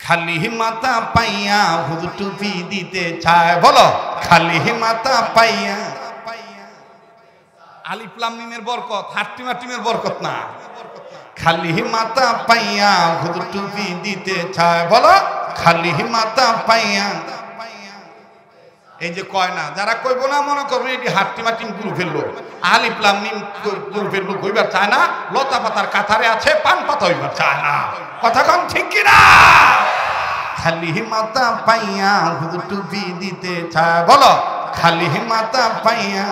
খালি মাথা পাইয়া হুজুর টুপি দিতে চায়। বলো খালি মাথা পাইয়া। আলিফ লাম মিমের বরকত, হাট্টিমা টিমের বরকত না। খালি মাথা পাইয়া হুজুর টুপি দিতে চায়। বলো খালি মাথা পাইয়া। এই যে কয় না, যারা কইব না মনে করবেন এটি হাট্টিমা টিম গ্রুপের লোক, আলিফ লাম মিম গ্রুপের লোক হইবার চায় না, লতা পাতার কাতারে আছে, পান পাতা হইবার চায় না। কথা কম ঠিক কিনা? খালি মাথা পাইয়া হুজুর টুপি দিতে চায়। বলো খালি মাথা পাইয়া।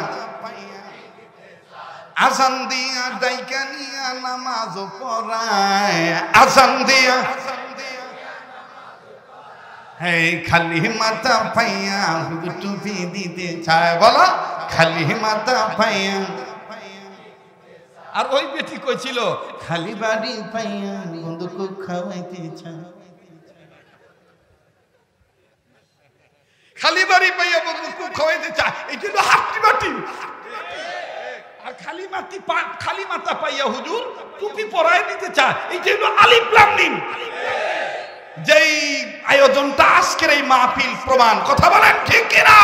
আজান দিয়া ডাইকা নিয়া নামাজ পড়ায়। আজান দিয়া হে খালি মাথা পাইয়া হুজুর টুপি দিতে চায়। বলো খালি মাথা পাইয়া। আর ওই বেটি কইছিল খালি বাড়ি পাইয়া বন্ধুক খাওয়াইতে চায়। খালি বাড়ি পাইয়া বন্ধুক খাওয়াইতে চায়, এটা হলো হাট্টিমা টিম। আর খালি মাথা পাইয়া হুজুর টুপি পরাই দিতে চায়, এইটা হলো আলিফ লাম মিম। যেই আয়োজনটা আজকের এই মাহফিল প্রমাণ। কথা বলেন ঠিক কিনা?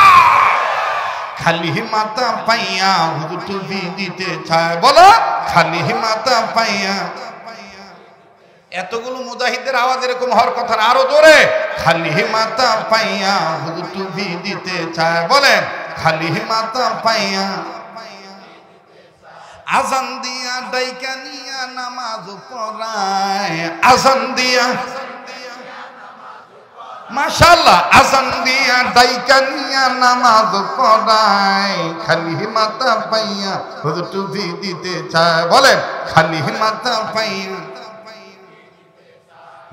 খালি মাথা পাইয়া হুজুর টুপি দিতে চায়। বলো খালি মাথা পাইয়া। এতগুলো মুজাহিদের আওয়াজ এরকম হওয়ার কথা না, আরো জোরে। খালি মাথা পাইয়া হুজুর টুপি দিতে চায়। বলেন খালি মাথা পাইয়া। আজান দিয়া ডাইকা নিয়া নামাজ পড়ায়। আজান দিয়া মাশাআল্লাহ, আজান দিয়া ডাইকা নিয়া নামাজ পড়ায়। খালি মাথা পাইয়া হুজুর টুপি দিতে চায়। বলেন খালি মাথা পাইয়া।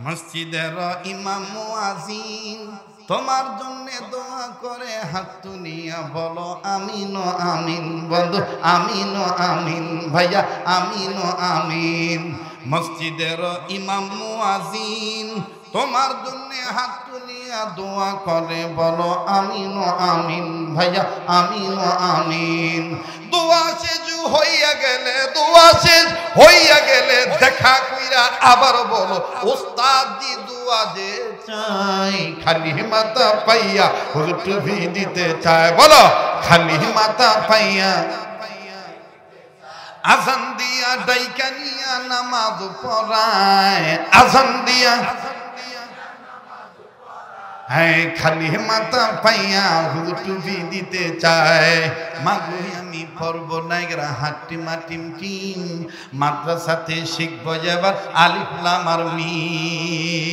মসজিদের ইমাম মুয়াজ্জিন তোমার জন্য দোয়া করে হাত তুলিয়া বলো আমিন আমিন। বন্ধু আমিন আমিন, ভাইয়া আমিন আমিন। মসজিদের ইমাম মুয়াজ্জিন তোমার জন্য হাত তুলিয়া দোয়া করে বলো আমিন আমিন, ভাইয়া আমিন আমিন। দোয়া শেষ হইয়া গেলে, দোয়া শেষ হইয়া গেলে দেখা কইরা আবার বলো ওস্তাদ জি দোয়া যে চাই। খালি মাথা পাইয়া হুজুর টুপি দিতে চায়। বলো খালি মাথা পাইয়া। আজান দিয়া ডাইকা নিয়া নামাজ পড়ায়। আজান দিয়া হ্যাঁ খালি মাথা পাইয়া হুজুর টুপি দিতে চায়। মাগো আমি পড়ব নাইগরা হাট্টিমা টিম টিম, মাদ্রাসাতে শিখবো এবার আলিফ লাম আর মিম।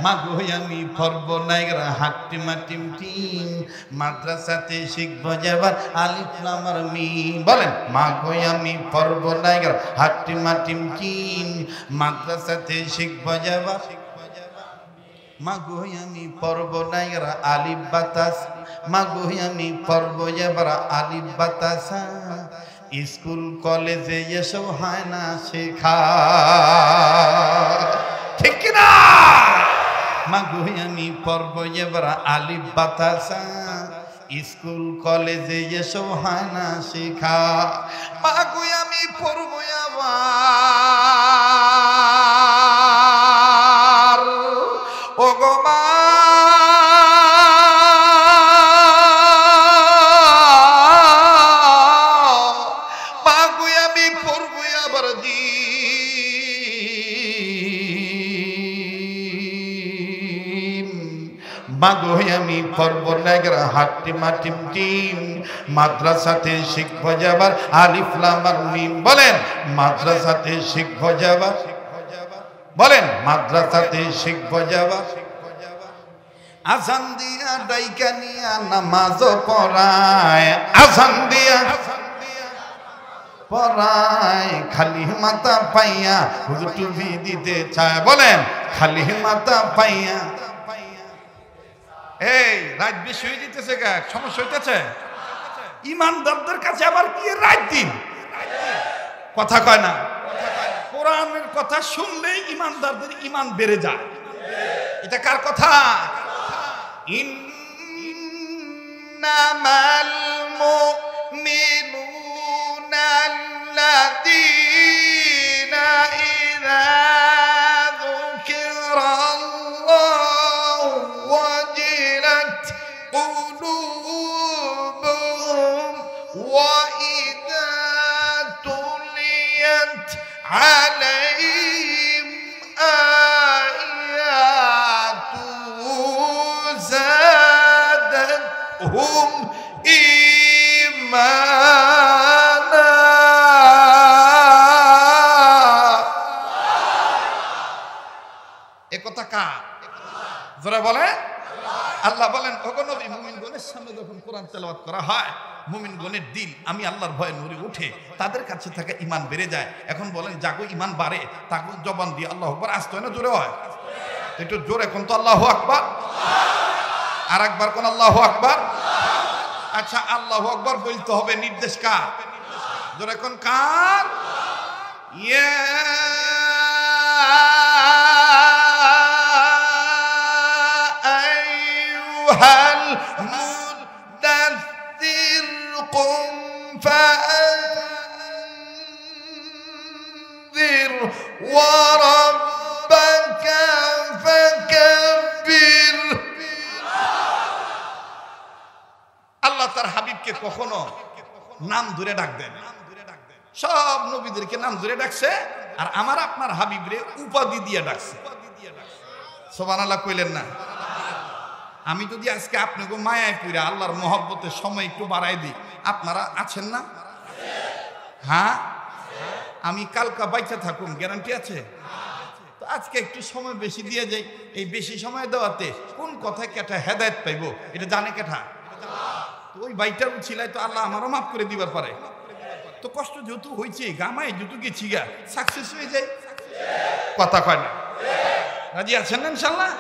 মাগো আমি পড়ব নাইগরা হাট্টিমা টিম টিম, মাদ্রাসাতে শিখবো এবার আলিফ লাম আর মিম। বলেন মাগো আমি পড়ব নাইগরা হাট্টিমা টিম টিম, মাদ্রাসাতে শিখবো এবার। মাগো আমি পড়ব নাইগরা আলিফ বাতাস। মাগো আমি পড়ব এবার আলিফ বাতাসা। স্কুল কলেজে এসব হয় না শেখা, ঠিক কিনা? মাগো আমি পড়ব এবার আলিফ বাতাসা। স্কুল কলেজে এসব হয় না শেখা। মাগো আমি পড়ব আবার ও গো মা মাগো আমি পড়ব আবার মাগো আমি পড়ব নাইগরা হাট্টিমা টিম টিম, মাদ্রাসাতে শিখবো যাবার আলিফ লাম আর মিম। বলেন মাদ্রাসাতে শিখবো যাবার। বলেন মাদ্রাসাতে শিখবো যাবার। আজান দিয়া ডাইকা নিয়া নামাজ পড়ায়। আজান দিয়া পড়ায়। খালি মাথা পাইয়া হুজুর টুপি দিতে চায়। বলেন খালি মাথা পাইয়া। এই রাত বেশি হয়ে যেতেছে, সমস্যা হইতেছে। ইমানদারদের কাছে আবার কি রাত দিন কথা কয় না। কোরআনের কথা শুনলেই ইমানদারদের ইমান বেড়ে যায়। এটা কার কথা? ইন্নামাল মুমিনুনা আল্লাযীনা ইযা যুকিরা এ কথা কার? যারা বলে আল্লাহ বলেন, ওগো নবী, মুমিনগণের সামনে যখন কোরআন তেলাওয়াত করা হয়, মুমিনগণের দিল আমি আল্লাহর ভয়ে নূরে উঠে, তাদের কাছে থাকা ঈমান বেড়ে যায়। এখন বলেন, যাগো ঈমান বাড়ে তাগো জবান দিয়ে আল্লাহু আকবার আসতে হয় না জোরে হয়? একটু জোরে এখন তো আল্লাহু আকবার, আর একবার কোন আল্লাহু আকবার। আচ্ছা, আল্লাহু আকবার বলতে হবে, নির্দেশ কার? জোরে কোন কার? ইয়া আইয়ুহাল মুদাথথির কুম ফাআনযির ওয়া রাব্বাকা ফাকাব্বির। আল্লাহ তার হাবিবকে কখনো নাম ধরে ডাক দেন? সব নবীদেরকে নাম ধরে ডাকছে, আর আমার আপনার হাবিবরে উপাধি দিয়ে ডাকছে। সুবহানাল্লাহ কইলেন না? আমি যদি আজকে আপনাকে মায়ায় পড়ে আল্লাহর মহব্বতের সময় একটু বাড়াই দিই, আপনারা আছেন না? হ্যাঁ, আমি কালকা বাইচা থাকুন, গ্যারান্টি আছে? তো আজকে একটু সময় বেশি দিয়ে যাই। এই বেশি সময় দেওয়াতে কোন কথায় কেটা হেদায়েত পাইব এটা জানে কেটা? তো ওই বাইটার উছিলায় তো আল্লাহ আমারও মাফ করে দিবার পারে। তো কষ্ট যেহেতু হয়েছে, গামায় যেহেতু গেছি গা, সাকসেস হয়ে যায়। কথা কয় না? রাজি আছেন না ইনশাআল্লাহ?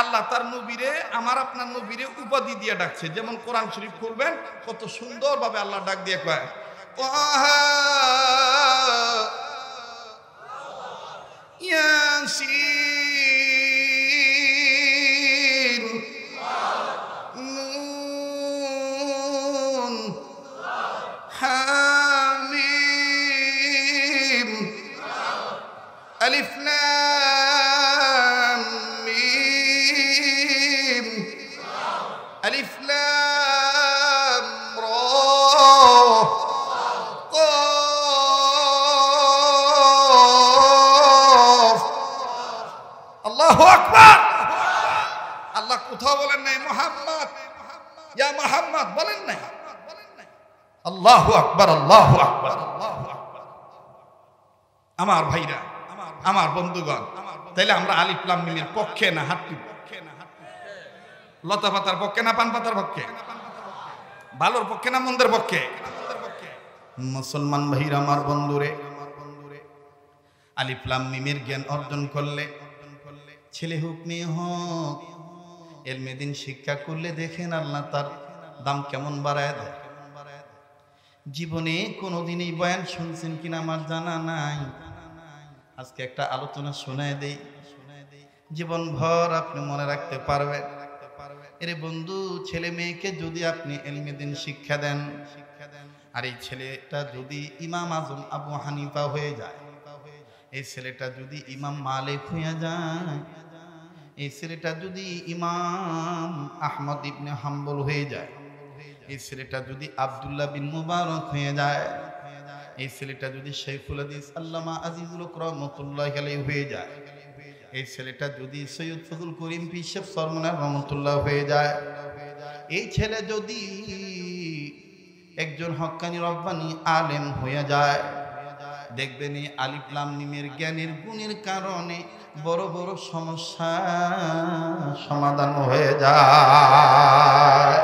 আল্লাহ তার নবীরে, আমার আপনার নবীরে উপাধি দিয়ে ডাকছে। যেমন কোরআন শরীফ খুলবেন, কত সুন্দরভাবে আল্লাহ ডাক দিয়ে কয়, ইয়াসিন, নুন, হামিম, আলিফ লাম মিম, আলিফ লাম রা, কফ। আল্লাহু আকবার। আল্লাহ কোথাও বলেন নাই মুহাম্মদ, ইয়া মুহাম্মদ বলেন নাই। আল্লাহু আকবার, আল্লাহু আকবার। আমার ভাইরা, আমার বন্ধুগণ, তাইলে আমরা আলিফ লাম মিমের পক্ষে না হাঁটু? লতা পাতার পক্ষে না পান পাতার পক্ষে? ভালোর পক্ষে না মন্দের পক্ষে? মুসলমান ভাইরা, আমার বন্ধুরে, আলিফ লাম মিমের জ্ঞান অর্জন করলে, ছেলে হোক মেয়ে হোক, ইলমে দ্বীন শিক্ষা করলে দেখেন আল্লাহ তার দাম কেমন বাড়ায় দেয়। জীবনে কোনোদিন এই বয়ান শুনছেন কিনা আমার জানা নাই। আজকে একটা আলোচনা শোনায় দেই, জীবন ভর আপনি মনে রাখতে পারবেন। এরে বন্ধু, ছেলে মেয়েকে যদি আপনি ইলমে দ্বীন শিক্ষা দেন, আর এই ছেলেটা যদি ইমাম আজম আবু হানিফা হয়ে যায়, এই ছেলেটা যদি ইমাম মালিক হয়ে যায়, এই ছেলেটা যদি ইমাম আহমদ ইবনে হাম্বল হয়ে যায়, এই ছেলেটা যদি আব্দুল্লাহ বিন মুবারক হয়ে যায়, এই ছেলেটা যদি শাইখুল হাদিস আল্লামা আজিজুল হক রহমাতুল্লাহি আলাইহি হয়ে যায়, এই ছেলেটা যদি সৈয়দ ফজল করিম পীর সাহেব সরমনার রহমাতুল্লাহ হয়ে যায়, এই ছেলে যদি একজন হক্কানি রব্বানি আলেম হয়ে যায়, দেখবেন এই আলিফ লাম মিমের জ্ঞানের গুণের কারণে বড় বড় সমস্যা সমাধান হয়ে যায়।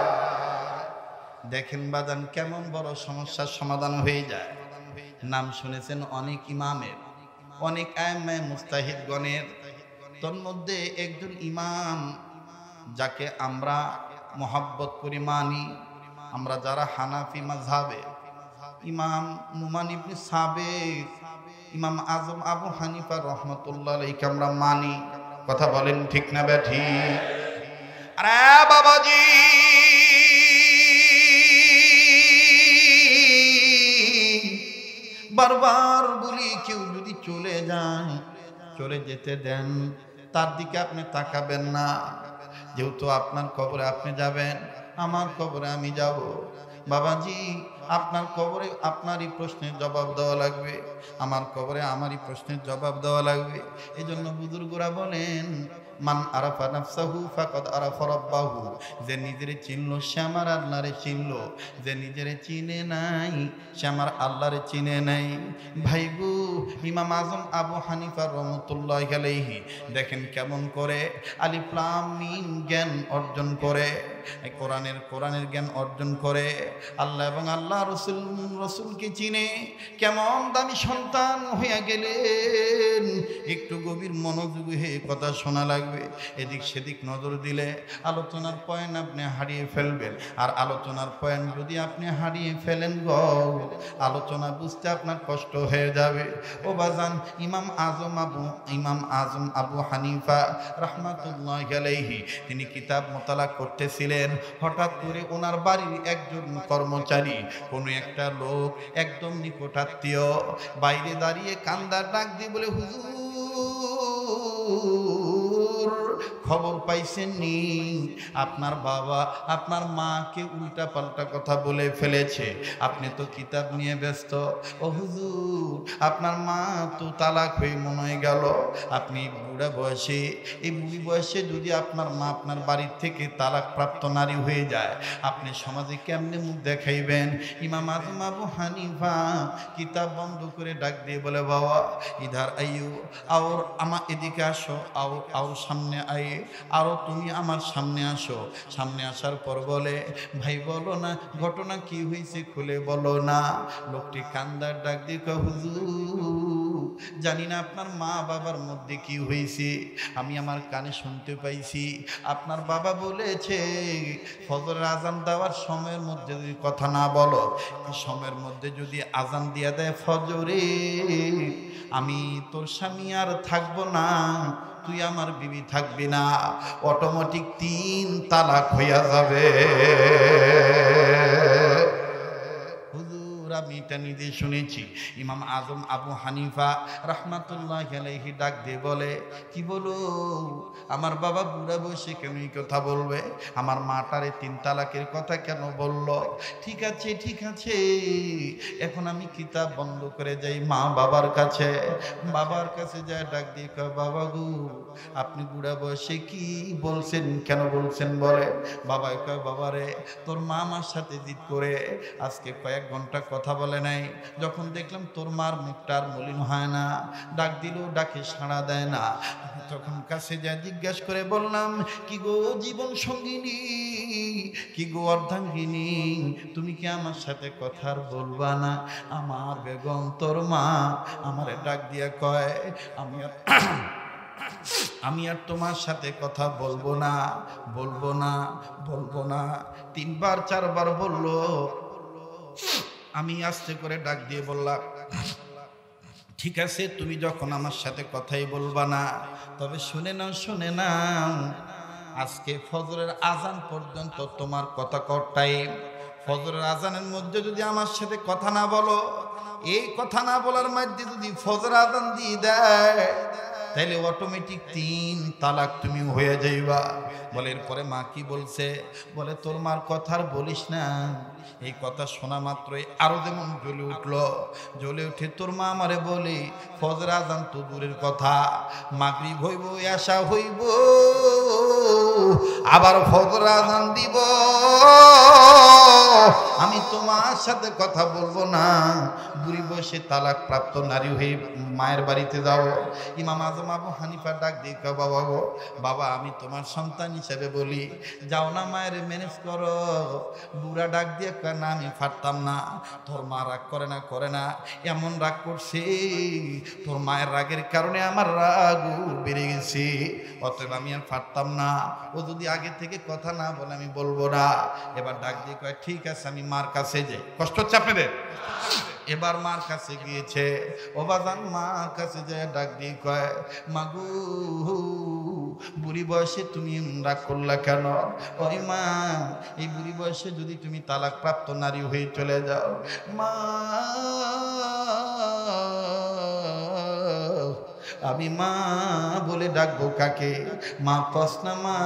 দেখেন বাজান, কেমন বড় সমস্যার সমাধান হয়ে যায়। নাম শুনেছেন অনেক ইমামের, অনেক আইম্মায়ে মুজতাহিদগণের, তোর মধ্যে একজন ইমাম যাকে আমরা মহব্বত করি, মানি, আমরা যারা হানাফি মাযহাবে, ইমাম নুমান ইবনে সাবিত, ইমাম আজম আবু হানিফা রহমাতুল্লাহ আলাইহি আমরা মানি। কথা বলেন ঠিক না বেঠিক? আরে বাবাজি, বারবার বলি, কেউ যদি চলে যায়, চলে যেতে দেন, তার দিকে আপনি তাকাবেন না। যেহেতু আপনার কবরে আপনি যাবেন, আমার কবরে আমি যাব। বাবাজি, আপনার কবরে আপনারই প্রশ্নের জবাব দেওয়া লাগবে, আমার কবরে আমারই প্রশ্নের জবাব দেওয়া লাগবে। এই জন্য বুজুর্গরা বলেন, মান আরাফা নাফসাহু ফাকাদ আরাফা রাব্বাহু, যে নিজেরে চিনলো সে আমার আল্লাহরে চিনলো, যে নিজেরে চিনে নাই সে আমার আল্লাহরে চিনে নাই। ভাই গো, ইমাম আজম আবু হানিফা রহমতুল্লাহি আলাইহি দেখেন কেমন করে আলিফ লাম মিম জ্ঞান অর্জন করে, কোরআনের জ্ঞান অর্জন করে, আল্লাহ এবং আল্লাহ রসুলকে চিনে, কেমন দামি সন্তান হইয়া গেলেন। একটু গভীর মনোযোগী হয়ে কথা শোনা লাগবে। এদিক সেদিক নজর দিলে আলোচনার পয়েন্ট আপনি হারিয়ে ফেলবেন। আর আলোচনার পয়েন্ট যদি আপনি হারিয়ে ফেলেন আলোচনা বুঝতে আপনার কষ্ট হয়ে যাবে। ও বাজান, ইমাম আজম আবু হানিফা রাহমাতুল্লাহি আলাইহি তিনি কিতাব মোতালা করতেছিলেন। হঠাৎ করে ওনার বাড়ির একজন কর্মচারী, কোনো একটা লোক একদম নিকটাত্মীয়, বাইরে দাঁড়িয়ে কান্দার ডাক দিয়ে বলে, হুজুর খবর পাইছেন নি আপনার বাবা আপনার মাকে উল্টা পাল্টা কথা বলে ফেলেছে, আপনি তো কিতাব নিয়ে ব্যস্ত। ও হুজুর, আপনার মা তো তালাক হয়ে মনে হয়ে গেল। আপনি বুড়া বয়সে, এই বুড়ি বয়সে যদি আপনার মা আপনার বাড়ির থেকে তালাক প্রাপ্ত নারী হয়ে যায়, আপনি সমাজে কেমনে মুখ দেখাইবেন? ইমাম আজম আবু হানিফা কিতাব বন্ধ করে ডাক দিয়ে বলে, বাবা ইধার আইয়ু, আর আমার এদিকে আসো, আর সামনে আই, আরো তুমি আমার সামনে আসো। সামনে আসার পর বলে, ভাই বলো না ঘটনা কি হয়েছে, খুলে বলো না। লোকটি কান্দার ডাক দিয়ে কয়, হুজুর জানি না আপনার মা বাবার মধ্যে কি হয়েছে, আমি আমার কানে শুনতে পাইছি আপনার বাবা বলেছে ফজরের আজান দেওয়ার সময়ের মধ্যে যদি কথা না বলো, সময়ের মধ্যে যদি আজান দিয়া দেয় ফজরে, আমি তোর স্বামী আর থাকবো না, তুই আমার বিবি থাকবি না, অটোমেটিক 3 তালাক হইয়া যাবে। আমি এটা নিজে শুনেছি। ইমাম আজম আবু হানিফা রাহমাতুল্লাহি আলাইহি ডাক দিয়ে বলে, কি বলো, আমার বাবা বুড়া বয়সে কেন এই কথা বলবে? আমার মাটারে 3 তালাকের কথা কেন বলল? ঠিক আছে ঠিক আছে, এখন আমি কিতাব বন্ধ করে যাই মা বাবার কাছে। বাবার কাছে যায় ডাক দিয়ে কয়, বাবা গো আপনি বুড়া বয়সে কি বলছেন, কেন বলছেন বলে? বাবা কয়, বাবারে তোর মা আমার সাথে জিদ করে আজকে কয়েক ঘন্টা কথা বলে নাই, যখন দেখলাম তোর মার মুখটা আর মলিন হয় না, ডাক দিলেও ডাকে সাড়া দেয় না, তখন কাছে যা জিজ্ঞাসা করে বললাম, কি গো জীবন সঙ্গিনী, কি গো অর্ধাঙ্গিনী, তুমি কি আমার সাথে কথা আর বলবা না? আমার বেগম তোর মা আমারে ডাক দিয়া কয়, আমি আর তোমার সাথে কথা বলবো না, বলবো না, বলবো না। 3 বার 4 বার বললো। আমি আস্তে করে ডাক দিয়ে বললাম, ঠিক আছে তুমি যখন আমার সাথে কথাই বলবা না, তবে শুনে নাও আজকে ফজরের আজান পর্যন্ত তোমার কথা কর টাইম। ফজরের আজানের মধ্যে যদি আমার সাথে কথা না বলো, এই কথা না বলার মধ্যে যদি ফজর আজান দিয়ে দেয়, তাইলে অটোমেটিক 3 তালাক তুমি হয়ে যাইবা। বলে এরপরে মা কি বলছে? বলে তোর মার কথা আর বলিস না। এই কথা শোনা মাত্রই আরো যেমন জ্বলে উঠলো, জ্বলে উঠে তোর মা আমারে বলে, ফজর আজান তো দূরের কথা, মাগরিব হইব, এশা হইব, আবার ফজর আজান দিব, আমি তোমার সাথে কথা বলবো না। বুড়ি বয়সে তালাক প্রাপ্ত নারী হয়ে মায়ের বাড়িতে যাও। ইমাম আজম আবু হানিফা ডাক দিয়ে কয়, বাবা গো, বাবা আমি তোমার সন্তান হিসেবে বলি, যাও না মায়ের ম্যানেজ করো। বুড়া ডাক দিয়ে কয়, না আমি পারতাম না। তোর মা রাগ করে না, এমন রাগ করছে, তোর মায়ের রাগের কারণে আমার রাগও বেড়ে গেছে, অতএব আমি আর পারতাম না। ও যদি আগে থেকে কথা না বলে আমি বলবো না। এবার ডাক দিয়ে কয়, ঠিক আছে আমি মার কাছে যাই। কষ্ট হচ্ছে আপনাদের? এবার মার কাছে গিয়েছে। ও বাজান মার কাছে যায় ডাক দিয়ে কয়, মাগু বুড়ি বয়সে তুমি রাগ করলা কেন? ওই মা, এই বুড়ি বয়সে যদি তুমি তালাক প্রাপ্ত নারী হয়ে চলে যাও, মা আমি মা বলে ডাকবো কাকে? মা কসনা মা,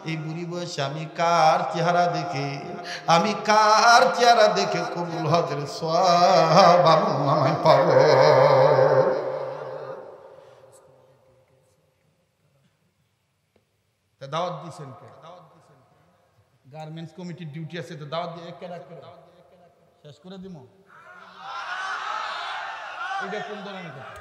এই বুড়ি বয়সে আমি কার চেহারা দেখে, আমি কার চেহারা দেখে কবুল হজের সওয়াব আমল পাবো? দাওয়াত দিয়েছেন কে? গার্মেন্টস কমিটির ডিউটি আছে, তো দাওয়াত দিয়ে শেষ করে দিব। এটা কোন ধরনের কথা?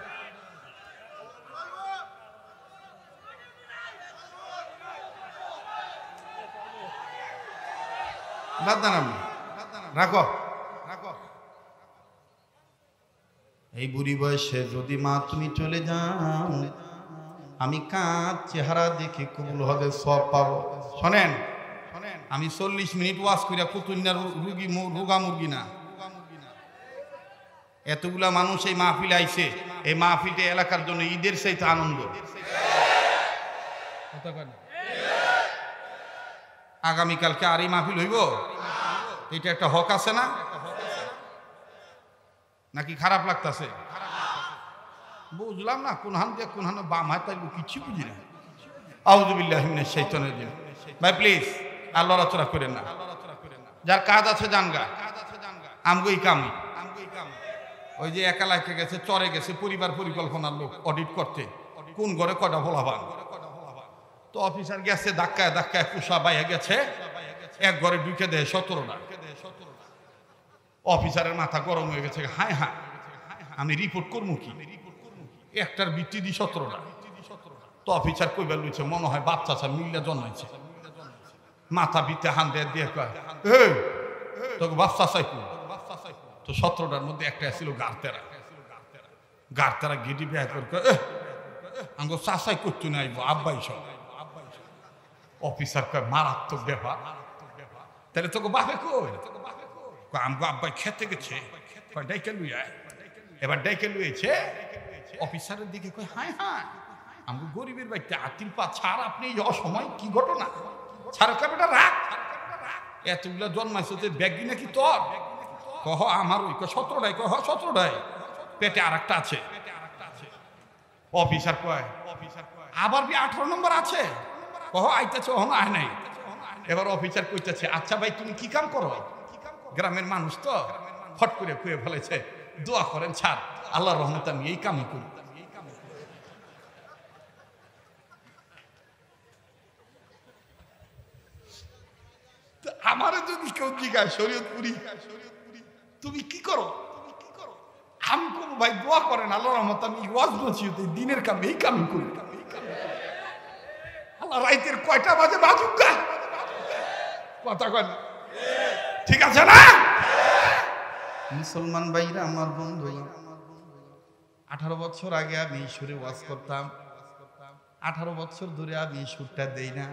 রাখো রাখো। এই বুড়ি বয়সে যদি মা তুমি চলে যাও, আমি কার চেহারা দেখে কবুল হবে সব পাবো? শোনেন, আমি 40 মিনিট ওয়াজ করিয়া কুতুন্নার রুগী রোগা মুরগি না। এতগুলা মানুষ এই মাহফিলে আইছে, এই মাহফিলটা এলাকার জন্য ঈদের চাইতে আনন্দ। আগামীকালকে আর এই মাহফিল হইব, এটা একটা হক আছে না? নাকি খারাপ লাগতেছে? বুঝলাম না কোন হান দিয়ে কোন হানে বাম হাত তাইব কিছু বুঝি না। আউযু বিল্লাহি মিনাশ শাইতানির রাজিম। ভাই প্লিজ আল্লাহ রচনা করেন না, যার কাজ আছে জানগা। আমগো এই কাম, ওই যে একা লাইকে গেছে, চরে গেছে পরিবার পরিকল্পনার লোক অডিট করতে, কোন ঘরে কটা ভোলাবান। তো অফিসার গেছে ধাক্কায় ধাক্কায় পুষা বাইয়া গেছে, এক ঘরে ঢুকে দেয় 17টা। অফিসারের মাথা গরম হয়ে গেছে, হায় হায় আমি রিপোর্ট করবো কি, একটার ভিত্তি দি 17টা। তো অফিসার কইবার লইছে, মনে হয় বাচ্চা চা মিল্লা জন্মাইছে। মাথা ভিতে হান দিয়ে দিয়ে কয়, এই তোকে বাচ্চা চাইকু। তো 17টার মধ্যে একটা ছিল গারতেরা। গারতেরা গেটি বেয়া করে আঙ্গো চাচাই করতে নাইব আব্বাই সব। অফিসার কয় মারাত্মক ব্যাপার, তাহলে তোকে বাপে কই? আমগো আব্বাই খেতে গেছে, ডাইকে লুইয়া। এবার ডাইকে লুয়েছে, অফিসারের দিকে কয়, হায় হায় আমগো গরিবের বাড়িতে আতিল পা ছাড়, আপনি এই অসময় কি ঘটনা ছাড় বেটা রাখ। এতগুলা জন্মাইছে যে ব্যাগি নাকি তোর? কহ আমার ওই 17টাই। কহ 17টাই, পেটে আর একটা আছে। অফিসার কয় আবার 18 নম্বর আছে? কহ আইতেছে, ওহন আয় নাই। এবার অফিসার কইতেছে, আচ্ছা ভাই তুমি কি কাম করো? গ্রামের মানুষ তো ফট করে খুঁয়ে ফেলেছে, দোয়া করেন ছাড়, আল্লাহর রহমতে আমি এই কামই করি। আমারে যদি কেউ জিজ্ঞাসা শরীয়তপুরি তুমি কি করো, আমি করবো ভাই দোয়া করেন আল্লাহর রহমতে আমি ওয়াজ নসিহত দিনের কাম এই কামই করি। আল্লাহ রাইতের কয়টা বাজে বাজুক গা, কথা কয় না, ঠিক আছে না? মুসলমান ভাইরা আমার বন্ধু, 18 বছর আগে আমি সুরে ওয়াজ করতাম, 18 বছর ধরে আমি সুরটা দেই না।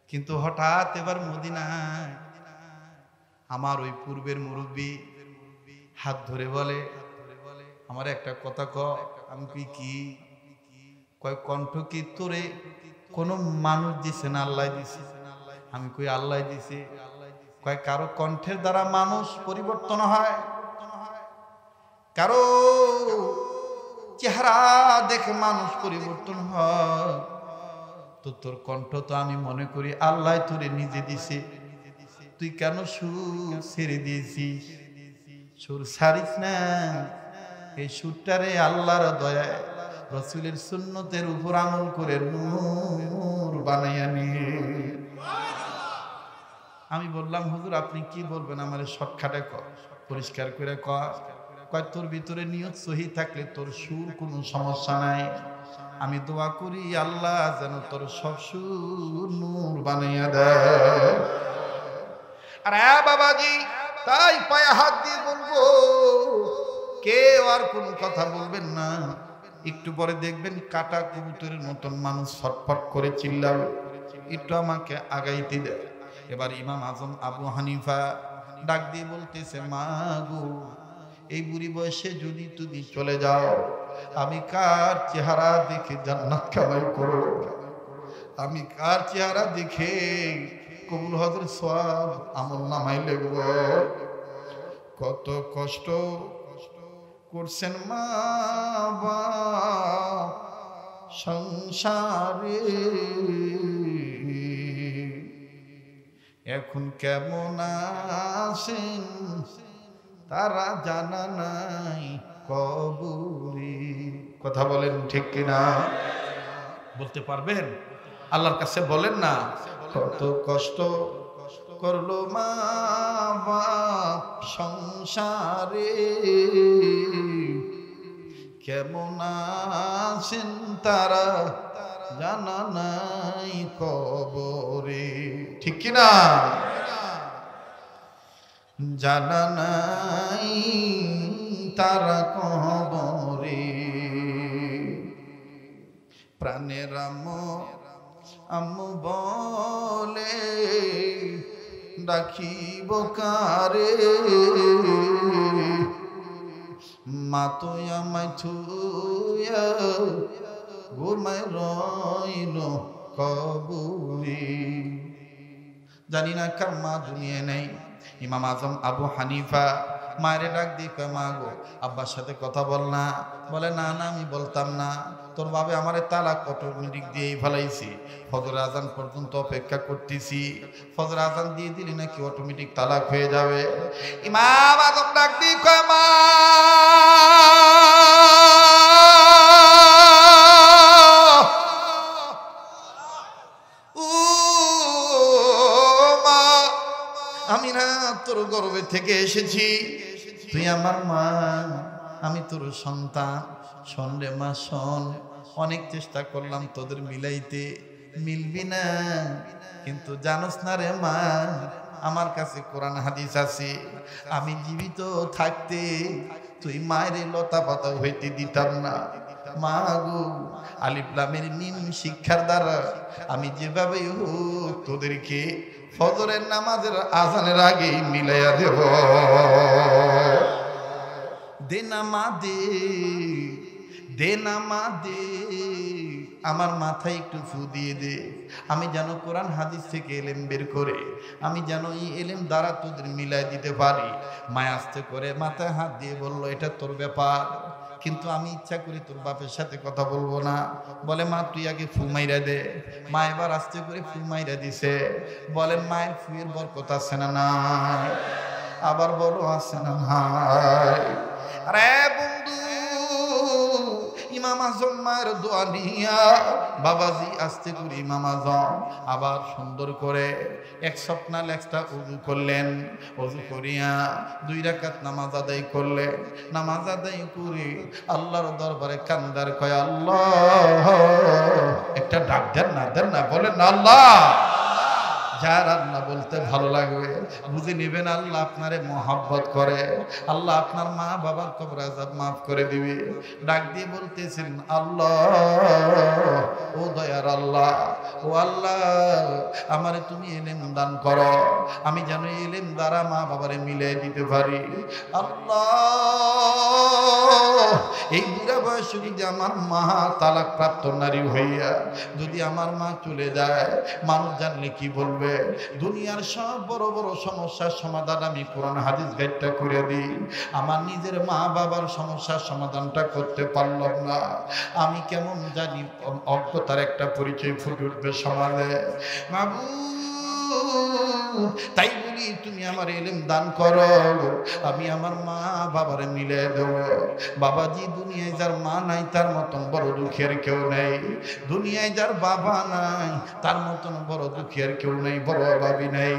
কিন্তু হঠাৎ এবার মদিনায় আমার ওই পূর্বের মুরব্বী হাত ধরে বলে, আমার একটা কথা কয়। আমি কি কয়, কণ্ঠ কি তোরে কোনো মানুষ দিছে না আল্লাহ দিছে? আমি কই আল্লাহ দিছে। কয় কারো কণ্ঠের দ্বারা মানুষ পরিবর্তন হয়, কারো চেহারা দেখে মানুষ পরিবর্তন হয়। তো তোর কণ্ঠ তো আমি মনে করি আল্লাহ তোরে নিজে দিছে, তুই কেন সুর ছেড়ে দিয়েছিস? সুর ছাড়িস না, এই সুরটারে আল্লাহর দয়ায় রাসূলের সুন্নতের উপর আমল করে নূর বানাইয়া নিয়ে। আমি বললাম হুজুর আপনি কি বলবেন, আমারে শর্টকাটে পরিষ্কার করে কয় তোর ভিতরে নিয়ত সহি থাকলে তোর সুর কোনো সমস্যা নাই। আমি দোয়া করি আল্লাহ যেন তোর সব সুর নূর বানাইয়া দেয়। আর হ্যাঁ বাবাজি, তাই পায়ে হাত দিয়ে বলবো, কেউ আর কোনো কথা বলবেন না। একটু পরে দেখবেন কাটা কবুতরের মতন মানুষ ছটফট করে চিল্লাবে, একটু আমাকে আগাইতে দেয়। এবার ইমাম আজম আবু হানিফা ডাক দিয়ে বলতেছে, মা গো এই বুড়ি বয়সে যদি তুমি চলে যাও, আমি কার চেহারা দেখে জান্নাত কামাই করব? আমি কার চেহারা দেখে কবুল হজের সওয়াব আমল নামাই লিখব? কত কষ্ট করছেন মা বাপ সংসারে, এখন কেমন আছেন তারা জানা নাই কবরে। কথা বলেন ঠিক কিনা? বলতে পারবেন? আল্লাহর কাছে বলেন না, কত কষ্ট করলো মা বাপ সংসারে, কেমন আছেন তারা জানা নাই কবরে। ঠিক কিনা? জানা নাই তারা কবরে। প্রাণের আম্মু বলে ডাকিব কারে, মা তো আমায় থুয়া ঘুমায় রইল কবরে। জানি না কার মা দুনিয়া নেই। ইমাম আজম আবু হানিফা মায়ের ডাক দিয়ে কয়, মা গো আব্বার সাথে কথা বল না। বলে না না আমি বলতাম না, তোর বাবে আমারে তালাক অটোমেটিক দিয়েই ফেলাইছি, ফজর আজান পর্যন্ত অপেক্ষা করতেছি, ফজর আজান দিয়ে দিলি নাকি অটোমেটিক তালাক হয়ে যাবে। ইমাম আজম ডাক দিয়ে কয়, মা আমি না তোর গর্ভে থেকে এসেছি, তুই আমার মা, আমি তোর সন্তান। শোন রে মা শোন, অনেক চেষ্টা করলাম তোদের মিলাইতে, মিলবি না, কিন্তু জানোস না রে মা, আমার কাছে কোরআন হাদিস আছে, আমি জীবিত থাকতে তুই মায়ের লতা পাতা হইতে দিতাম না। মা গো, আলিফ লামের মিম শিক্ষার দ্বারা আমি যেভাবে হোক তোদেরকে ফজরের নামাজের আজানের আগেই মিলাইয়া দেব। দে না মা দে, দে না মা দে, আমার মাথায় একটু ফু দিয়ে দে, আমি যেন কোরআন হাদিস থেকে এলেম বের করে আমি যেন এই এলেম দ্বারা তোদের মিলাই দিতে পারি। মায় আস্তে করে মাথায় হাত দিয়ে বলল, এটা তোর ব্যাপার, কিন্তু আমি ইচ্ছা করি তোর বাপের সাথে কথা বলবো না। বলে মা তুই আগে ফু মাইরা দে। মা এবার আস্তে করে ফু মাইরা দিছে। বলেন মায়ের ফুয়ের বরকত আছে না নাই? আবার বলো আছে না নাই? আরে বন্ধু, ইমাম আজম মায়ের দোয়া নিয়া বাবাজি আস্তে করে ইমাম আজম আবার সুন্দর করে এক স্বপ্নাল একটা উযু করলেন। উযু করিয়া 2 রাকাত নামাজ আদায় করলেন। নামাজ আদায় করে আল্লাহর দরবারে কান্দার কয়, আল্লাহ, একটা ডাক দেন না বলেন না আল্লাহ। যার আল্লাহ বলতে ভালো লাগবে বুঝে নেবেন, আল্লাহ আপনারে মহব্বত করে, আল্লাহ আপনার মা বাবার কবর আযাব মাফ করে দিবে। ডাক দিয়ে বলতেছেন, আল্লাহ, ও দয়ার আল্লাহ, ও আল্লাহ, আমারে তুমি ইলম দান করো, আমি যেন ইলম দ্বারা মা বাবারে মিলিয়ে দিতে পারি। আল্লাহ, এই বুড়া বয়সে যদি আমার মা তালাক প্রাপ্ত নারী হইয়া যদি আমার মা চলে যায়, মানুষ জানলে কি বলবে? দুনিয়ার সব বড় বড় সমস্যার সমাধান আমি কোরআন হাদিস গাইডটা করে দিই, আমার নিজের মা বাবার সমস্যার সমাধানটা করতে পারলাম না, আমি কেমন জানি অজ্ঞতার একটা পরিচয় ফুটে উঠবে সমাজে। তাই বলি তুমি আমার ইলম দান করো, আমি আমার মা বাবারে মিলে দেব। বাবাজি, দুনিয়ায় যার মা নাই তার মতন বড় দুঃখের কেউ নেই, দুনিয়ায় যার বাবা নাই তার মতন বড় দুঃখের কেউ নেই, বড় অভাবী নেই।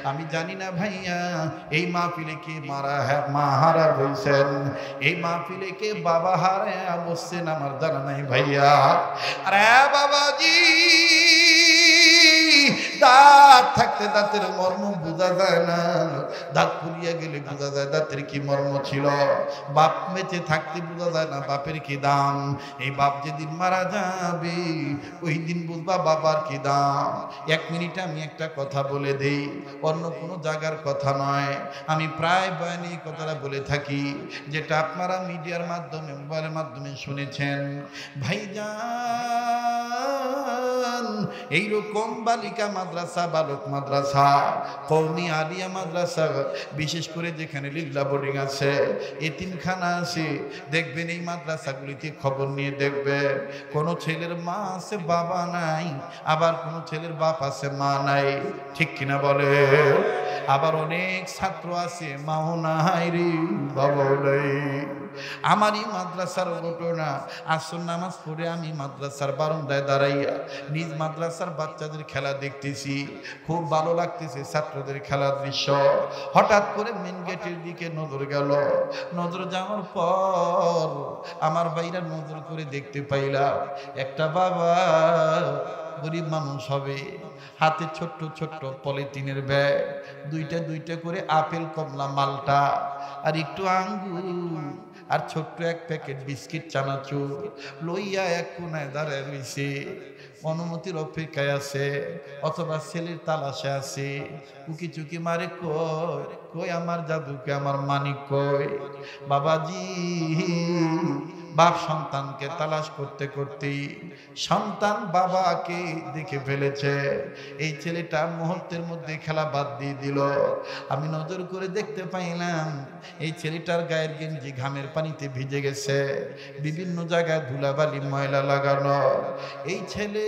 আমি জানি না ভাইয়া, এই মাহফিলে কে মা হারা বলছেন, এই মাহফিলে কে বাবা হারা বসছেন আমার জানা নাই ভাইয়া। আরে বাবাজি, দাঁত থাকতে দাঁতের মর্ম বোঝা যায় না, দাঁত ফুরিয়ে গেলে বোঝা যায় দাঁতের কি মর্ম ছিল। বাপ বেঁচে থাকতে বোঝা যায় না বাপের কি দাম, এই বাপ যেদিন মারা যাবে ওই দিন বুঝবা বাবার কি দাম। 1 মিনিট আমি একটা কথা বলে দেই, অন্য কোনো জায়গার কথা নয়, আমি প্রায় বয়ানে কথাটা বলে থাকি, যেটা আপনারা মিডিয়ার মাধ্যমে মোবাইলের মাধ্যমে শুনেছেন। ভাইজান, এইরকম বালিকা মাদ্রাসা, বালক মাদ্রাসা, কওমি আলিয়া মাদ্রাসা, বিশেষ করে যেখানে লিল্লা বোর্ডিং আছে, এতিমখানা আছে, দেখবেন এই মাদ্রাসাগুলিতে খবর নিয়ে দেখবেন কোনো ছেলের মা আছে বাবা নাই, আবার কোনো ছেলের বাপ আছে মা নাই, ঠিক কিনা বলে? আবার অনেক ছাত্র আছে মাও নাই রে বাবাও নাই। আমারই মাদ্রাসার ঘটনা, আসর নামাজ পড়ে আমি মাদ্রাসার বারান্দায় দাঁড়াইয়া নিজ মাদ্রাসার বাচ্চাদের খেলা দেখতেছি, খুব ভালো লাগতেছে ছাত্রদের খেলার দৃশ্য। হঠাৎ করে মেন গেটের দিকে নজর গেল, নজর যাওয়ার পর আমার বাইরা নজর করে দেখতে পাইলাম একটা বাবা, গরিব মানুষ হবে, হাতে ছোট্ট ছোট্ট পলিথিনের ব্যাগ, দুইটা দুইটা করে আপেল, কমলা, মালটা আর একটু আঙ্গুর আর ছোট্ট এক প্যাকেট বিস্কিট চানাচুর লইয়া এক কোনায় দাঁড়ায় রয়েছে, অনুমতির অপেক্ষায় আছে অথবা ছেলের তালাশে আছে। উকি চুকি মারে, কই কই আমার জাদুকে, আমার মানিক কই? বাবাজি, বাপ সন্তানকে তালাশ করতে করতেই সন্তান বাবাকে দেখে ফেলেছে। এই ছেলেটা মুহূর্তের মধ্যে খেলা বাদ দিয়ে দিল। আমি নজর করে দেখতে পাইলাম এই ছেলেটার গায়ের গেঞ্জি ঘামের পানিতে ভিজে গেছে, বিভিন্ন জায়গায় ধুলাবালি ময়লা লাগানো। এই ছেলে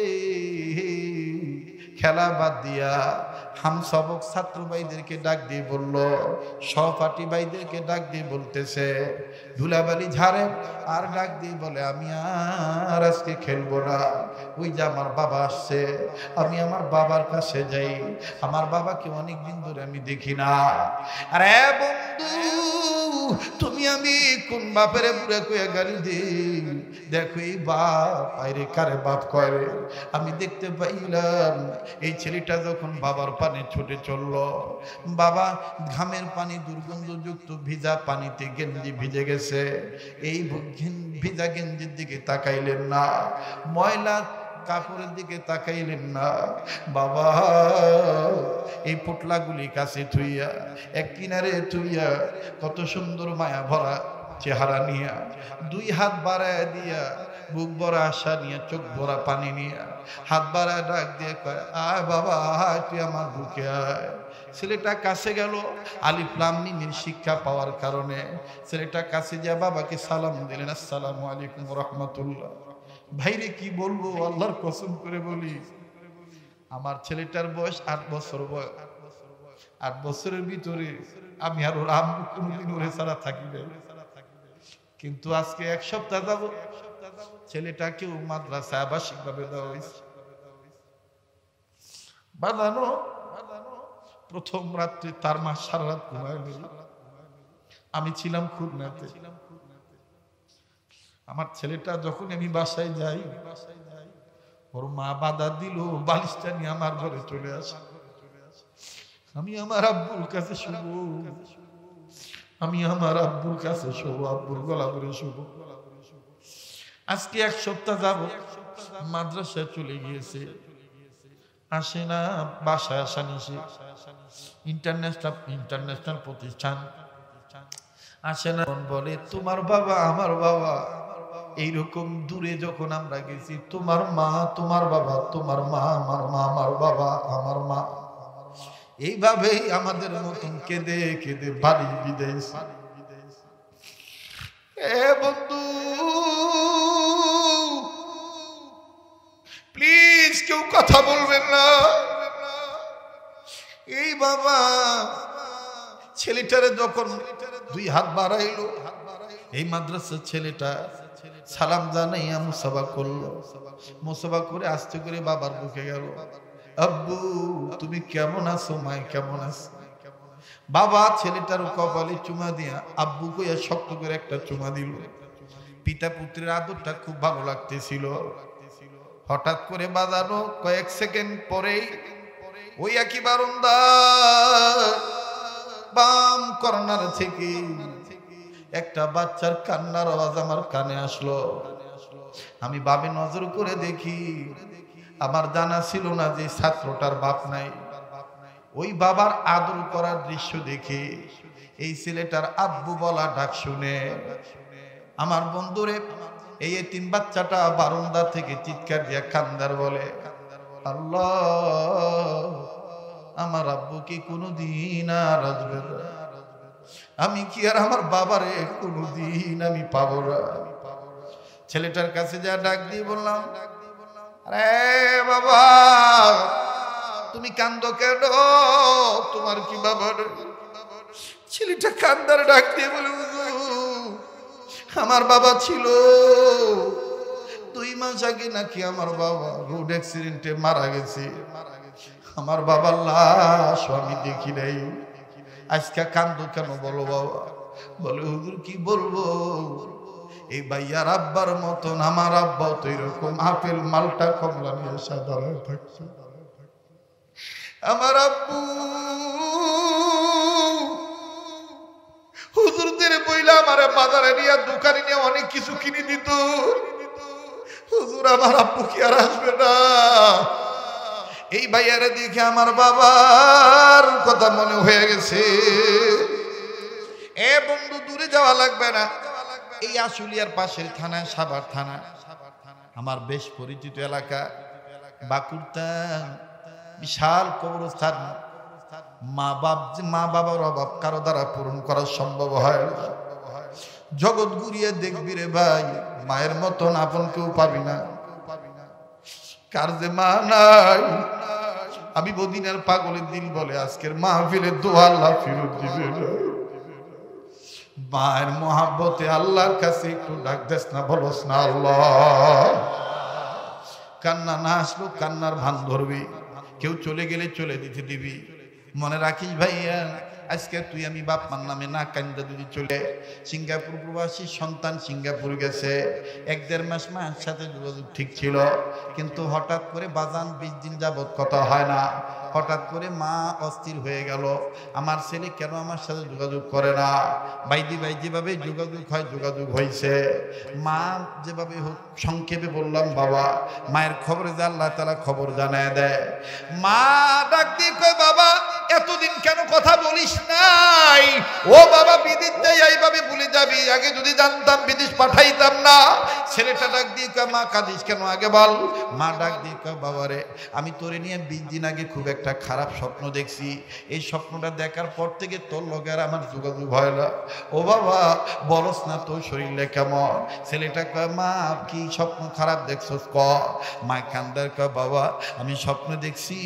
খেলা বাদ দিয়া হামসবক ছাত্র ভাইদেরকে ডাক দিয়ে বলল, সহপাঠী ভাইদেরকে ডাক দিয়ে বলতেছে, ধুলাবালি ঝাড়ে আর ডাক দিয়ে বলে, আমি আর আজকে খেলবো না, ওই যে আমার বাবা আসছে, আমি আমার বাবার কাছে যাই, আমার বাবাকে অনেকদিন ধরে আমি দেখি না। আরে বন্ধু, তুমি আমি কোন বাপের পুরে কয়ে গালি দিই? দেখো এই বাপ আইরে কারে বাপ করে। আমি দেখতে পাইলাম এই ছেলেটা যখন বাবার পানে ছুটে চলল, বাবা ঘামের পানি দুর্গন্ধযুক্ত ভিজা পানিতে গেঞ্জি ভিজে গেছে, এই ভিজা গেঞ্জির দিকে তাকাইলেন না, ময়লা কাপড়ের দিকে তাকাইলেন না, বাবা এই পোটলাগুলি কাছে থুইয়া এক কিনারে থুইয়া কত সুন্দর মায়া ভরা চেহারা নিয়া দুই হাত বাড়ায় দিয়া, বুক ভরা আশা নিয়ে, চোখ ভরা পানি নিয়ে হাত বাড়ায় ডাক দিয়ে কয়, আয় বাবা তুই আমার বুকে আয়। ছেলেটা কাছে গেল, আলিফ লাম মিমের শিক্ষা পাওয়ার কারণে ছেলেটা কাছে যা বাবাকে সালাম দিলেন, আসসালামু আলাইকুম রাহমাতুল্লাহ। ভাইরে কি বলবো, আল্লাহর কসম করে বলি, আমার ছেলেটার বয়স 8 বছর। 8 বছরের ভিতরে আমি আর ওর আম্মু কোনোদিন ওরে ছাড়া থাকি না, কিন্তু আজকে 1 সপ্তাহ যাব ছেলেটাকেও মাদ্রাসায় আবাসিক ভাবে দেওয়া হয়েছে। বাঁধানো প্রথম রাত্রে তার মা সারা রাত ঘুমায়নি। আমি ছিলাম খুলনাতে। আমার ছেলেটা যখন আমি বাসায় যাই, ওর মা বাধা দিল, বালিশটা নিয়ে আমার ঘরে চলে আসে। আমি আমার আব্বুর কাছে শুব, আমি আমার আব্বুর কাছে শুব, আব্বুর গলা ধরে শুব। আজকে 1 সপ্তাহ যাব, মাদ্রাসায় চলে গিয়েছে, আসে না, বাসায় আসা নিষে, ইন্টারন্যাশনাল প্রতিষ্ঠান আসে না। বলে তোমার বাবা আমার বাবা, এইরকম দূরে যখন আমরা গেছি, তোমার মা তোমার বাবা, তোমার মা আমার মা, আমার বাবা আমার মা, এইভাবেই আমাদের মতন কেঁদে কেঁদে বাড়ি বিদেশ। এ বন্ধু প্লিজ কেউ কথা বলবেন না। এই বাবা ছেলেটারে যখন 2 হাত বাড়াইলো, এই মাদ্রাসার ছেলেটা সালাম জানাইয়া মুসাফা করলো, মুসাফা করে আস্তে করে বাবার বুকে গেল, আব্বু তুমি কেমন আছো, মায় কেমন আছো? বাবা ছেলেটার কপালে চুমা দিয়া আব্বু কইয়া শক্ত করে একটা চুমা দিল। পিতা পুত্রের আদরটা খুব ভালো লাগতেছিল। হঠাৎ করে বাজানো কয়েক সেকেন্ড পরেই ওই একই বারান্দা বাম কর্নার থেকে একটা বাচ্চার কান্নার আওয়াজ আমার কানে আসলো। আমি বামে নজর করে দেখি, আমার জানা ছিল না যে ছাত্রটার বাপ নাই। ওই বাবার আদর করার দৃশ্য দেখে এই ছেলেটার আব্বু বলা ডাক শুনে আমার বন্ধুরে এই এতিম বাচ্চাটা বারান্দা থেকে চিৎকার দিয়া কান্দার বলে, আল্লাহ আমার আব্বু কি কোনোদিন আর আসবে না, আমি কি আর আমার বাবারে কোনোদিন আমি পাবো না। ছেলেটার কাছে যা ডাক দিয়ে বললাম, আরে বাবা তুমি কান্দো কেন, তোমার কি বাবা? ছেলেটা কান্দার ডাক দিয়ে বলে, আমার বাবা ছিল, 2 মাস আগে নাকি আমার বাবা রোড অ্যাক্সিডেন্টে মারা গেছে, আমার বাবার লাশ আমি দেখি নাই, আজকে কান্দো কেন বলো বাবা? বলে হুজুর কি বলবো, এই ভাইয়ার আব্বার মতন আমার আব্বাও তো এরকম আপেল মালটা কমলা নিয়ে সাধারণ থাকছে। আমার আব্বু হুজুরদের বইলা আমারে বাজারে নিয়ে দোকানে নিয়ে অনেক কিছু কিনে দিত। হুজুর আমার আব্বু কি আর আসবে না? এই ভাইয়ারে দেখে আমার বাবার কথা মনে হয়ে গেছে। এ বন্ধু দূরে যাওয়া লাগবে না, এই আশুলিয়ার পাশের থানা সাভার থানা, আমার বেশ পরিচিত এলাকা বাকুরতা, বিশাল কবরস্থান। মা বাবার অভাব কারো দ্বারা পূরণ করা সম্ভব হয় না। জগৎ ঘুরিয়ে দেখবি রে ভাই, মায়ের মতন আপন কেউ পাবি না। কার যে মা নাই, আমি বদিনের পাগলের দিন বলে আজকের মাহফিলের দোয়া আল্লাহ ফিরত দিবে না। মায়ের মহাব্বতে আল্লাহর কাছে একটু ডাক দেস না, বলস না আল্লাহ। কান্না না আসলো কান্নার ভান ধরবি, কেউ চলে গেলে চলে দিতে দিবি। মনে রাখিস ভাইয়া, আজকে তুই আমি বাপ মার নামে না কান্দা যদি চলে। সিঙ্গাপুর প্রবাসী সন্তান সিঙ্গাপুর গেছে, 1-1.5 মাস মায়ের সাথে যোগাযোগ ঠিক ছিল, কিন্তু হঠাৎ করে বাজান 20 দিন যাবৎ কথা হয় না। হঠাৎ করে মা অস্থির হয়ে গেল, আমার ছেলে কেন আমার সাথে যোগাযোগ করে না। ভাই যেভাবে যোগাযোগ হয় যোগাযোগ হয়েছে। মা যেভাবে হোক সংক্ষেপে বললাম বাবা, মায়ের খবরে যে আল্লাহ তাআলা খবর জানায় দেয়। মা ডাক দিয়ে কয়, বাবা এতদিন কেন কথা বলিস নাই? ও বাবা বিদেশ যাই এইভাবে ভুলে যাবি, আগে যদি জানতাম বিদেশ পাঠাইতাম না। ছেলেটা ডাক দিয়ে কয়, মা কাঁদিস কেন আগে বল। মা ডাক দিয়ে কয়, বাবারে আমি তোরে নিয়ে 20 দিন আগে খুব একটা খারাপ স্বপ্ন দেখছি, এই স্বপ্নটা দেখার পর থেকে তোর লগে আর আমার যোগাযোগ হয় না। ও বাবা বলস না তোর শরীরে কেমন? ছেলেটা কয়, মা কি স্বপ্ন খারাপ দেখছস ক। মা কান্দার কয়, বাবা আমি স্বপ্ন দেখছি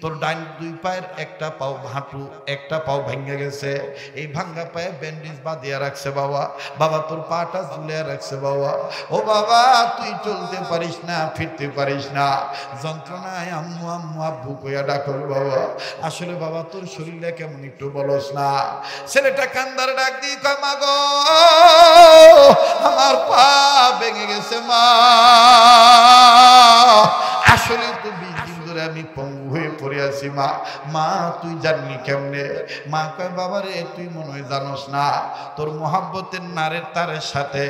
তোর ডান 2 পায়ের একটা পাও হাঁটু, একটা পাও ভেঙে গেছে, এই ভাঙ্গা পায়ে ব্যান্ডেজ বাঁধিয়া রাখছে বাবা। বাবা তোর পাটা ঝুলিয়ে রাখছে বাবা। ও বাবা তুই চলতে পারিস না, ফিরতে পারিস না, যন্ত্রণায় আম্মু আম্মু আব্বু কইয়া ডাকল বাবা। আসলে বাবা তোর শরীরটা কেমন একটু বলস না। ছেলেটা কান্দার ডাক দিয়ে কয়, মা গো আমার পা ভেঙে গেছে মা, আসলে তো 20 দিন ধরে আমি পঙ্গু হয়ে পড়ে আছি মা। মা তুই জানলি কেমনে? মা কয়, বাবা রে তুই মনে হয় জানোস না, তোর মহাব্বতের নারের তারের সাথে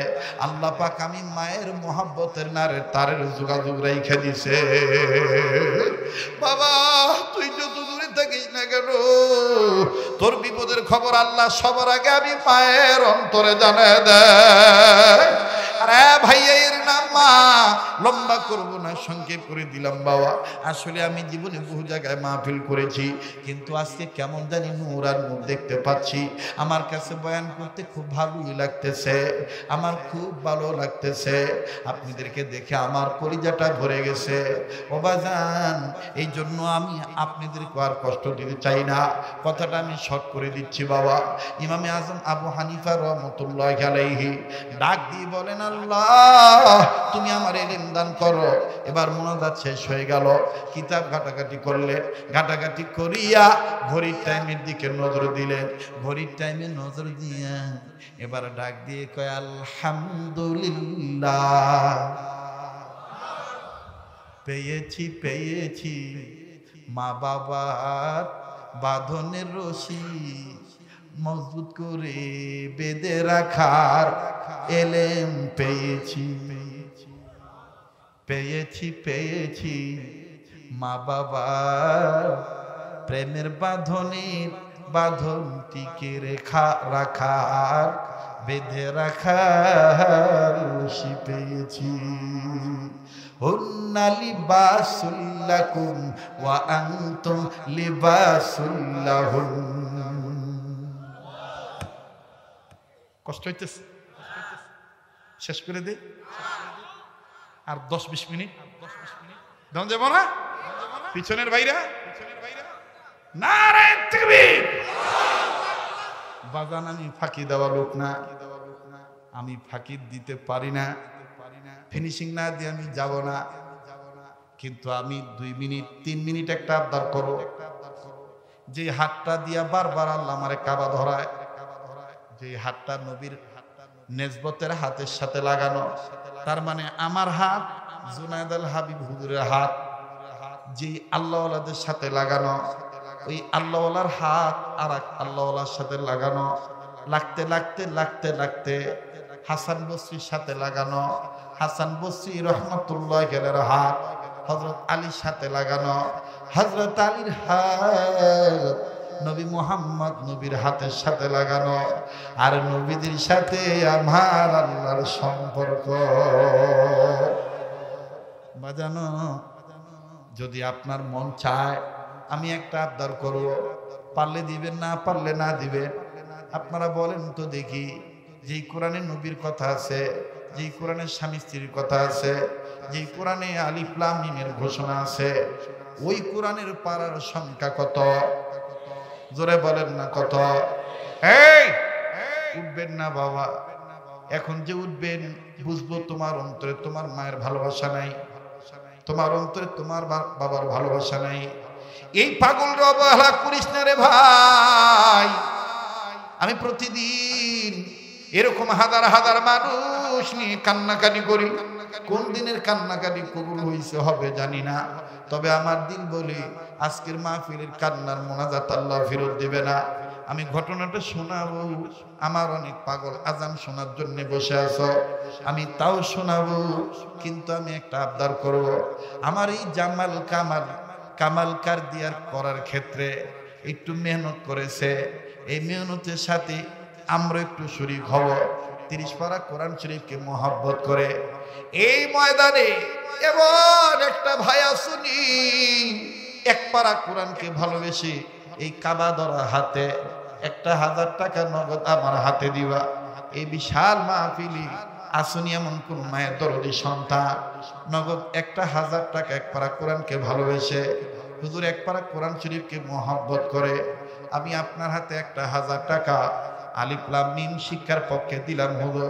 আল্লাহ পাক আমি মায়ের মহাব্বতের নারের তারের যোগাযোগ রেখে দিছে। বাবা তুই যত দূরে থাকিস না কেন, তোর বিপদের খবর আল্লাহ সবার আগে আমি মায়ের অন্তরে জানায় দেয়। আরে ভাইয়া এর নাম মা, লম্বা করবো না, সংক্ষেপ করে দিলাম বাবা। আসলে আমি জীবনে বহু জায়গায় মাহফিল করেছি, কিন্তু আজকে কেমন জানি নূর আর নূর দেখতে পাচ্ছি। আমার কাছে বয়ান করতে খুব ভালোই লাগতেছে, আমার খুব ভালো লাগতেছে। আপনাদেরকে দেখে আমার কলিজাটা ভরে গেছে ও বাজান। এই জন্য আমি আপনাদেরকে আর কষ্ট দিতে চাই না, কথাটা আমি শর্ট করে দিচ্ছি বাবা। ইমামে আজম আবু হানিফা রহমতুল্লাহি আলাইহি ডাক দিয়ে বলেন, আল্লাহ তুমি আমার ইলম দান করো। এবার মুনাজাত শেষ হয়ে গেল, কিতাব ঘাটাঘাটি করলেন, ঘাটাঘাটি করিয়া ঘড়ির টাইমের দিকে নজর দিলেন। ঘড়ির টাইমে নজর দিয়া এবার ডাক দিয়ে কয়, আলহামদুলিল্লাহ পেয়েছি পেয়েছি মা বাবার বাঁধনের রশি, মজবুত করে বেঁধে রাখার এলেম পেয়েছি। পেয়েছি পেয়েছি মা বাবার প্রেমের বাঁধনের বাঁধন টিকে রাখার বেঁধে রাখার রশি পেয়েছি। হুন্না লিবাসুল লাকুম ওয়া আনতুম লিবাসুল লাহুন। কষ্ট হইতেছে, শেষ করে দে আর 10-20 মিনিট দম যাব না? পিছনের ভাইরা নারে তাকবীর। বাজান আমি ফাঁকি দেওয়া লোক না, আমি ফাঁকি দিতে পারি না, ফিনিশিং না দিয়ে আমি যাব না। কিন্তু আমি 2 মিনিট 3 মিনিট একটা আবদার করো। যে হাতটা দিয়া বারবার আল্লাহ আমারে কাবা ধরায়, যে হাতটা নবীর নেসবতের হাতের সাথে লাগানো, তার মানে আমার হাত জুনায়েদ আল হাবিব হুজুরের হাত, যে আল্লাহওয়ালাদের সাথে লাগানো, ওই আল্লাহওয়ালার হাত আর এক আল্লাহওয়ালার সাথে লাগানো, লাগতে লাগতে লাগতে লাগতে হাসান বসরির সাথে লাগানো, হাসান বসরি রহমতুল্লাহ আলাইহির হাত হযরত আলীর সাথে লাগানো, হযরত আলীর হাত নবী মুহাম্মদ নবীর হাতের সাথে লাগানো, আর নবীদের সাথে আমার আল্লাহর সম্পর্ক বাজানো। যদি আপনার মন চায় আমি একটা আবদার করব, পারলে দিবেন, না পারলে না দিবেন। আপনারা বলেন তো দেখি, যেই কোরআনে নবীর কথা আছে, যেই কোরআনে স্বামী স্ত্রীর কথা আছে, যেই কোরআনে আলিফ লাম মিমের ঘোষণা আছে, ওই কোরআনের পারার সংখ্যা কত? জোরে বলেন না কত? এই উঠবেন না বাবা, এখন যে উঠবেন বুঝবো তোমার অন্তরে তোমার মায়ের ভালোবাসা নাই, তোমার অন্তরে তোমার বাবার ভালোবাসা নাই। এই পাগল অবহেলা করিস না রে ভাই। আমি প্রতিদিন এরকম হাজার হাজার মানুষ নিয়ে কান্নাকাটি করি। কোন দিনের কান্নাকাটি কবুল হইছে হবে জানি না, তবে আমার দিল বলি আজকের মাহফিলের কান্নার মোনাজাত আল্লাহ ফেরত দেবে না। আমি ঘটনাটা শোনাবো, আমার অনেক পাগল আজান শোনার জন্য বসে আছো, আমি তাও শোনাবো, কিন্তু আমি একটা আবদার করব। আমার এই জামাল কামাল কারদিয়ার করার ক্ষেত্রে একটু মেহনত করেছে, এই মেহনতের সাথে আমরা একটু শরীক হব। 30 পারা কোরআন শরীফকে মহব্বত করে এই ময়দানে এমন একটা ভাই আসুনি, 1 পারা কোরআনকে ভালোবেসে এই কাবা ধরা হাতে 1000 টাকা নগদ আমার হাতে দিবা। এই বিশাল মাহফিলি আসুনি এমন কোন মায়ের দরদি সন্তান নগদ 1000 টাকা 1 পারা কোরআনকে ভালোবেসে হুজুর 1 পারা কোরআন শরীফকে মহব্বত করে আমি আপনার হাতে 1000 টাকা আলিফ লাম মিম শিক্ষার পক্ষে দিলাম। হুজুর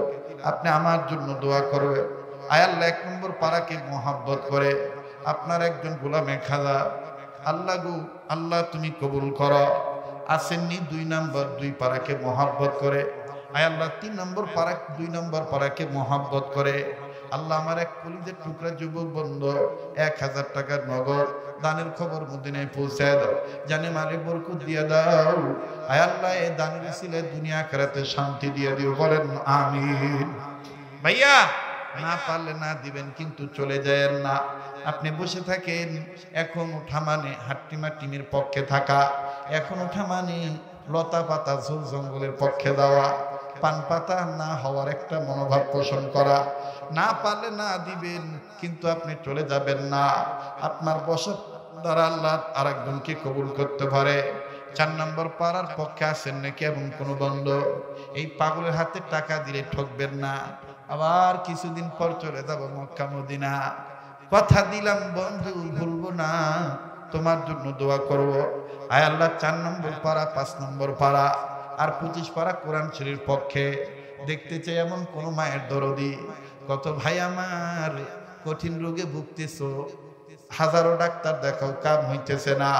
আপনি আমার জন্য দোয়া করবেন। আয় আল্লাহ 1 নম্বর পারাকে মহব্বত করে আপনার একজন গোলামে খাজা আল্লাহ গো আল্লাহ তুমি কবুল করো। আসেননি 2 নম্বর 2 পারাকে মহব্বত করে আয় আল্লাহ 3 নম্বর পারা 2 নম্বর পারাকে মহব্বত করে আল্লাহ আমার এক কলিজার টুকরা যুবক বন্ধু 1000 টাকার নগদ দানের খবর মদিনায় পৌঁছায় দাও, জানে মালে বরকত দিয়ে দাও। আয় আল্লাহ এই দানের উসিলে দুনিয়া আখিরাতে শান্তি দিয়ে দিও, বলেন আমিন। ভাইয়া না পারলে না দিবেন, কিন্তু চলে যায়েন না। আপনি বসে থাকেন, এখন ওঠা মানে হাট্টিমা টিমের পক্ষে থাকা, এখন ওঠা মানে লতা পাতা ঝোল জঙ্গলের পক্ষে দেওয়া, পান পাতা না হওয়ার একটা মনোভাব পোষণ করা। না পারলে না দিবেন, কিন্তু আপনি চলে যাবেন না। আপনার বসত দ্বারা আল্লাহ আরেকজনকে কবুল করতে পারে। 4 নম্বর পাড়ার পক্ষে আসেন নাকি এমন কোনো বন্ধু, এই পাগলের হাতে টাকা দিলে ঠকবেন না। আবার কিছুদিন পর চলে যাব মক্কা মদিনা, কথা দিলাম বন্ধু ভুলবো না, তোমার জন্য দোয়া করব। আয় আল্লাহ 4 নম্বর পাড়া 5 নম্বর পাড়া আর 25 পাড়া কোরআন শরীফের পক্ষে দেখতে চাই এমন কোন মায়ের দরদি। কত ভাই আমার কঠিন রোগে ভুগতেছো, হাজারো ডাক্তার দেখাও কাম হইতেছে না।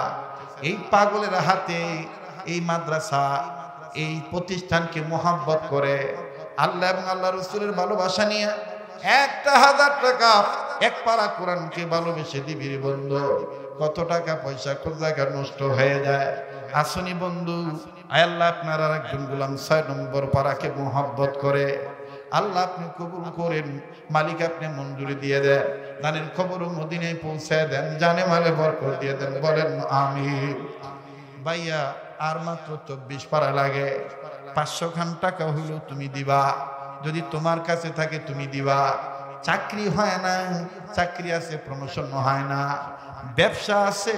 এই পাগলের হাতে এই মাদ্রাসা এই প্রতিষ্ঠানকে মহব্বত করে আল্লাহ এবং আল্লাহ রসুলের ভালোবাসা নিয়ে 1000 টাকা 1 পারা কোরআনকে ভালোবেসে দিবি রে বন্ধু। কত টাকা পয়সা কোন জায়গা নষ্ট হয়ে যায়। আসুনি বন্ধু, আয় আল্লাহ আপনার আর একজন গোলাম 6 নম্বর পারাকে মহব্বত করে আল্লাহ আপনি কবুল করেন, মালিক আপনি মঞ্জুরি দিয়ে দেন, দানের খবর মদিনায় পৌঁছায় দেন, জানে মালে বরকত দিয়ে দেন, বলেন আমিন। ভাইয়া আর মাত্র 24 পারা লাগে, 500 খান টাকা হইলেও তুমি দিবা, যদি তোমার কাছে থাকে তুমি দিবা। চাকরি হয় না, চাকরি আছে প্রমোশন হয় না, ব্যবসা আছে